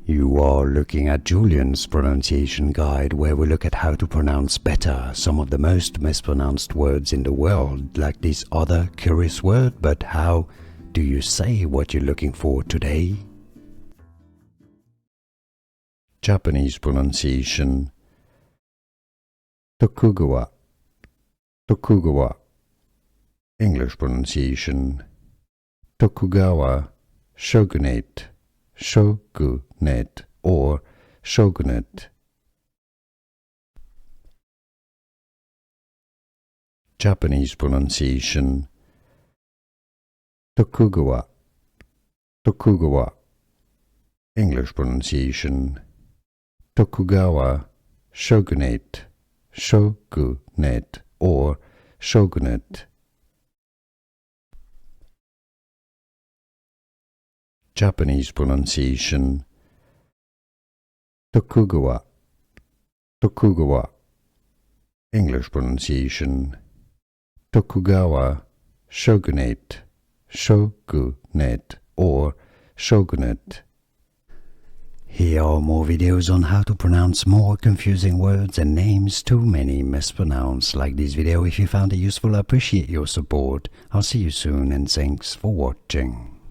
You are looking at Julian's pronunciation guide, where we look at how to pronounce better some of the most mispronounced words in the world, like this other curious word. But how do you say what you're looking for today? Japanese pronunciation: Tokugawa, Tokugawa. English pronunciation: Tokugawa Shogunate, Shogunate or Shogunate. Japanese pronunciation: Tokugawa, Tokugawa. English pronunciation: Tokugawa Shogunate, Shogunate or Shogunate. Japanese pronunciation: Tokugawa, Tokugawa. English pronunciation: Tokugawa Shogunate, Shogunate or Shogunate. Here are more videos on how to pronounce more confusing words and names too many mispronounced. Like this video if you found it useful. I appreciate your support. I'll see you soon and thanks for watching.